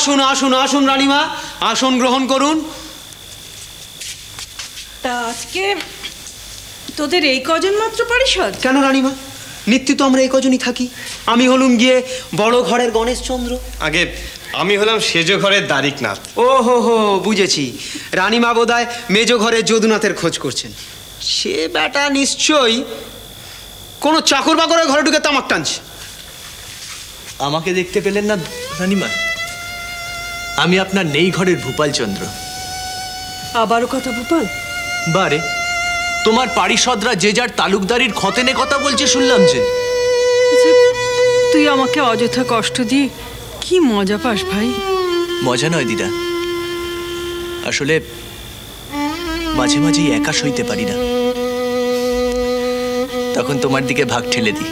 আসুন আসুন আসুন রানীমা, আসন গ্রহণ করুন। তা আজকে তোদের এই কজন মাত্র পারিষদ? কেন রানীমা, নিত্য তো আমরা এই কজনই থাকি। আমি হলুম গিয়ে বড় ঘরের গণেশচন্দ্র। আগে আমি হলাম সেজো ঘরের দারিকনাথ। ও হো হো, বুঝেছি। রানীমা বোধহয় মেজো ঘরের যদুনাথের খোঁজ করছেন। সে বেটা নিশ্চয়ই কোনো চাকর বাকরের ঘরে ঢুকে তামাক টানছে। আমাকে দেখতে পেলেন না রানীমা? আমি আপনার নেই ঘরের ভূপালচন্দ্র। আবারও কথা ভূপাল? বারে, তোমার পারিষদরা যে যার তালুকদারির খতেনে কথা বলছে শুনলাম যে। তুই আমাকে অযথা কষ্ট দিয়ে কি মজা পাস ভাই? মজা নয় দিদা, আসলে মাঝে মাঝেই একা সইতে পারি না, তখন তোমার দিকে ভাগ ঠেলে দিই।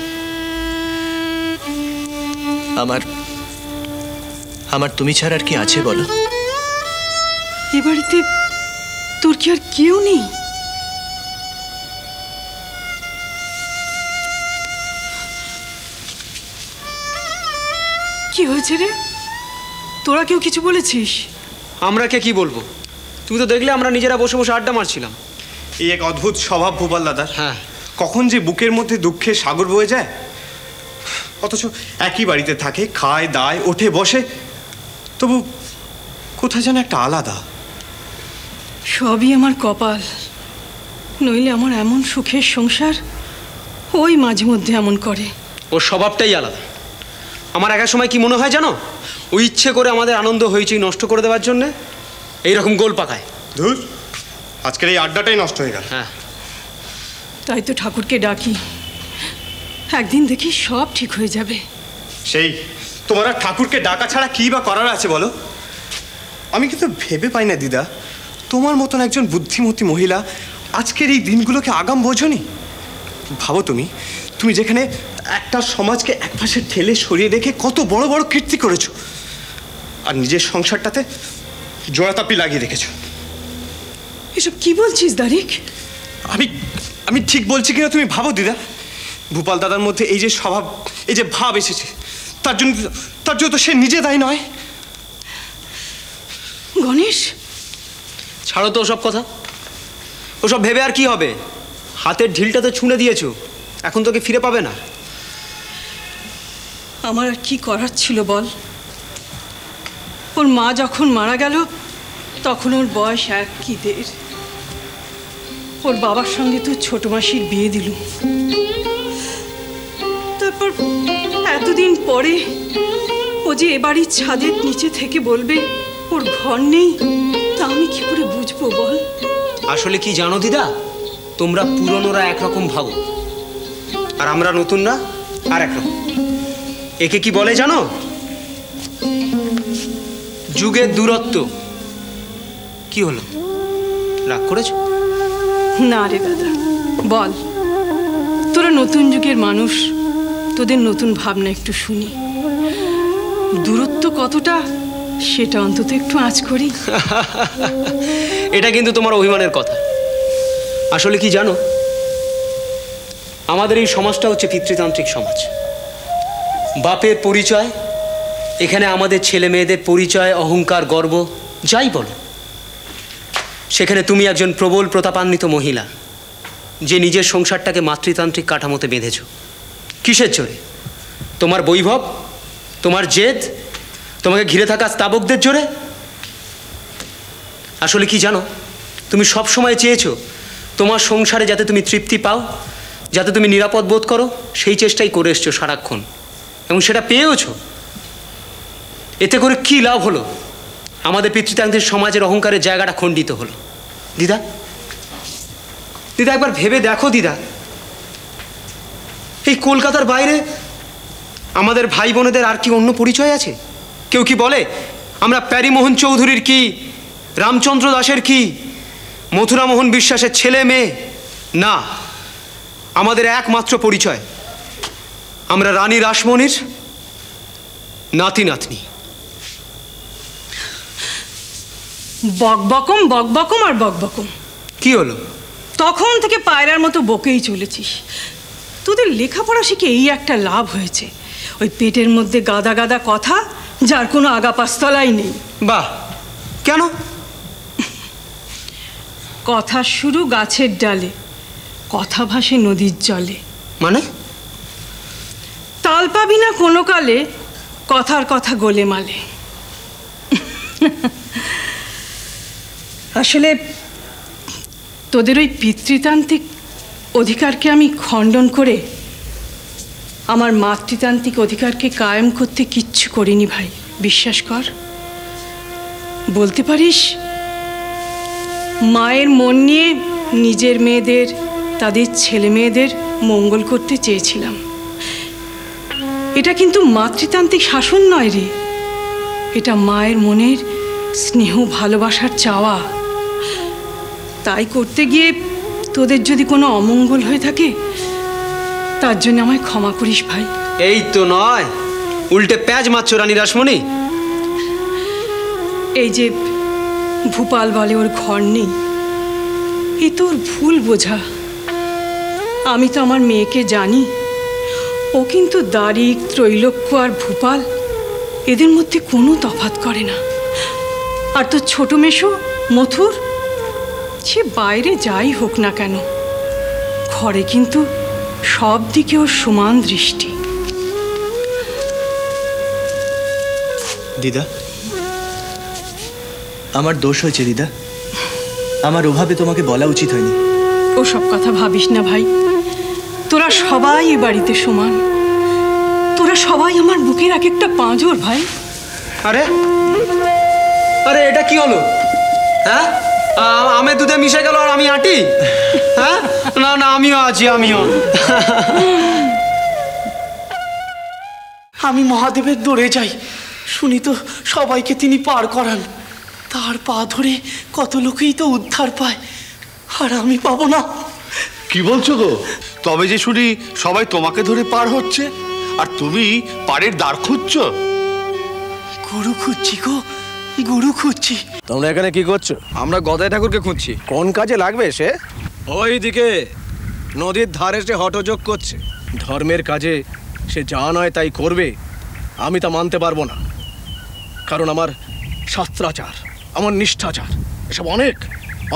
আমার তুমি ছাড়া আর কি আছে বলো? এ বাড়িতে তোর কি আর কেউ নেই? কি হয়েছে রে? তোরা কেউ কিছু বলেছিস? আমরা কে কি বলবো? তুমি তো দেখলে আমরা নিজেরা বসে বসে আড্ডা মারছিলাম। এই এক অদ্ভুত স্বভাব ভূপাল দাদার। হ্যাঁ, কখন যে বুকের মধ্যে দুঃখের সাগর বয়ে যায়, অথচ একই বাড়িতে থাকে, খায় দায়, ওঠে বসে, তবু কোথায় যেন একটা আলাদা। সবই আমার কপাল, নইলে আমার এমন সুখের সংসার ওই মাঝে মধ্যে এমন করে। ওর স্বভাবটাই আলাদা। আমার একা সময় কি মনে হয় জানো? ও ইচ্ছে করে আমাদের আনন্দ হয়েছে নষ্ট করে দেওয়ার জন্যে এইরকম গোল পাকায়। ধুর, আজকের এই আড্ডাটাই নষ্ট হয়ে গেল। হ্যাঁ, তাই তো ঠাকুরকে ডাকি, একদিন দেখি সব ঠিক হয়ে যাবে। সেই তোমার আর ঠাকুরকে ডাকা ছাড়া কি বা করার আছে বলো? আমি কিন্তু ভেবে পাই না দিদা, তোমার মতন একজন বুদ্ধিমতী মহিলা আজকের এই দিনগুলোকে আগাম বোঝনি। ভাবো তুমি যেখানে একটা সমাজকে একপাশে ঠেলে সরিয়ে রেখে কত বড় বড় কীর্তি করেছো, আর নিজের সংসারটাতে জোড়াতাপি লাগিয়ে রেখেছো। এসব কি বলছিস দারিক? আমি ঠিক বলছি কিনা তুমি ভাবো দিদা। ভূপাল দাদার মধ্যে এই যে স্বভাব, এই যে ভাব এসেছে, তার জন্য তো সে নিজে দায়ী নয়। গণেশ, ছাড়ো তো ওসব কথা। ওসব ভেবে আর কি হবে? হাতের ঢিলটা তো ছুঁড়ে দিয়েছো, এখন তোকে ফিরে পাবে না। আমার আর কি করার ছিল বল? ওর মা যখন মারা গেল তখন ওর বয়স 1 কি 1.5। ওর বাবার সঙ্গে তো ছোট মাসির বিয়ে দিল। তারপর এতদিন পরে ও যে এ বাড়ির ছাদের নিচে থেকে বলবে ওর ঘর নেই, তা আমি কি করে বুঝবো বল? আসলে কি জানো দিদা, তোমরা পুরনোরা একরকম ভাবো আর আমরা নতুনরা আর একরকম। একে কি বলে জানো? যুগের দূরত্ব। কি হলো, রাগ করেছো? না রে দাদা, বল। তোরা নতুন যুগের মানুষ, তোদের নতুন ভাবনা একটু শুনি। দূরত্ব কতটা সেটা অন্তত একটু আঁচ করি। এটা কিন্তু তোমার অভিমানের কথা। আসলে কি জানো, আমাদের এই সমাজটা হচ্ছে পিতৃতান্ত্রিক সমাজ। বাপের পরিচয়, এখানে আমাদের ছেলে মেয়েদের পরিচয়, অহংকার, গর্ব যাই বলো, সেখানে তুমি একজন প্রবল প্রতাপান্বিত মহিলা যে নিজের সংসারটাকে মাতৃতান্ত্রিক কাঠামোতে বেঁধেছ। কিসের জোরে? তোমার বৈভব, তোমার জেদ, তোমাকে ঘিরে থাকা স্তাবকদের জোরে? আসলে কি জানো, তুমি সব সময় চেয়েছো তোমার সংসারে যাতে তুমি তৃপ্তি পাও, যাতে তুমি নিরাপদ বোধ করো, সেই চেষ্টাই করে এসছো সারাক্ষণ, এবং সেটা পেয়েওছো। এতে করে কি লাভ হলো? আমাদের পিতৃতান্ত্রিক সমাজের অহংকারের জায়গাটা খণ্ডিত হলো। দিদা, একবার ভেবে দেখো দিদা, এই কলকাতার বাইরে আমাদের ভাই বোনেদের আর কি অন্য পরিচয় আছে? কেউ কি বলে আমরা প্যারীমোহন চৌধুরীর কি, রামচন্দ্র দাসের কি, মথুরামোহন বিশ্বাসের ছেলে মেয়ে? না, আমাদের একমাত্র পরিচয় আমরা রানী রাসমণির নাতি নাতনি। বকবকম বকবকম আর বকবকম। কি হলো? তখন থেকে পায়রার মতো বকেই চলেছিস। তোদের লেখাপড়া শিখে এই একটা লাভ হয়েছে, ওই পেটের মধ্যে গাদা গাদা কথা যার কোনো আগা পাস্তলাই নেই। বাহ, কেন? কথা শুরু গাছের ডালে, কথা ভাসে নদীর জলে। মানে? তাল পাবি না কোনো কালে, কথার কথা গোলে মালে। আসলে তোদের ওই পিতৃতান্ত্রিক অধিকারকে আমি খণ্ডন করে আমার মাতৃতান্ত্রিক অধিকারকে কায়েম করতে কিচ্ছু করিনি ভাই, বিশ্বাস কর। বলতে পারিস মায়ের মন নিয়ে নিজের মেয়েদের, তাদের ছেলে মেয়েদের মঙ্গল করতে চেয়েছিলাম। এটা কিন্তু মাতৃতান্ত্রিক শাসন নয় রে, এটা মায়ের মনের স্নেহ ভালোবাসার চাওয়া। তাই করতে গিয়ে তোদের যদি কোনো অমঙ্গল হয়ে থাকে, তার জন্য আমায় ক্ষমা করিস ভাই। এই তো নয়, উল্টে প্যাঁচ মারছো রানী রাসমণি। এই যে ভূপাল বলে ওর ঘর নেই, এ তোর ভুল বোঝা। আমি তো আমার মেয়েকে জানি, ও কিন্তু দারিক, ত্রৈলোক্য আর ভূপাল এদের মধ্যে কোনো তফাৎ করে না। আর তোর ছোট মেশো মথুর, সে বাইরে যাই হোক না কেন, ঘরে কিন্তু সব দিকে ওর সমান দৃষ্টি। দিদা, আমার দোষ হয়েছে দিদা, আমার ওভাবে তোমাকে বলা উচিত হয়নি। ওসব কথা ভাবিস না ভাই, তোরা সবাই এ বাড়িতে সমান, তোরা সবাই আমার বুকের এক একটা পাঁজর ভাই। আরে আরে, এটা কি হলো? হ্যাঁ, আমের দুধে মিশে গেল আর আমি আটি? হ্যাঁ, না না, আমিও আছি, আমিও। আমি মহাদেবের দৌড়ে যাই, শুনি তো সবাইকে তিনি পার করান। তার পা ধরে কত লোকেই তো উদ্ধার পায়, আর আমি পাবো না। কি বলছো গো? তবে যে শুনি সবাই তোমাকে ধরে পার হচ্ছে, আর তুমি পাড়ের দ্বার খুঁজছো? গুরু খুঁজছি গো, গুরু খুঁজছি। তোমরা এখানে কি করছো? আমরা গদাই ঠাকুরকে খুঁজছি। কোন কাজে লাগবে সে? ওইদিকে নদীর ধারে সে হঠযোগ করছে। ধর্মের কাজে সে যা নয় তাই করবে, আমি তা মানতে পারবো না। কারণ আমার শাস্ত্রাচার, আমার নিষ্ঠাচার, এসব অনেক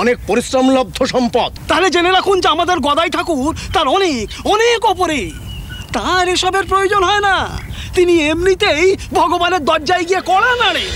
অনেক পরিশ্রমলব্ধ সম্পদ। তাহলে জেনে রাখুন যে আমাদের গদাই ঠাকুর তার অনেক অনেক ওপরে, তার এসবের প্রয়োজন হয় না। তিনি এমনিতেই ভগবানের দরজায় গিয়ে কড়া নাড়ে।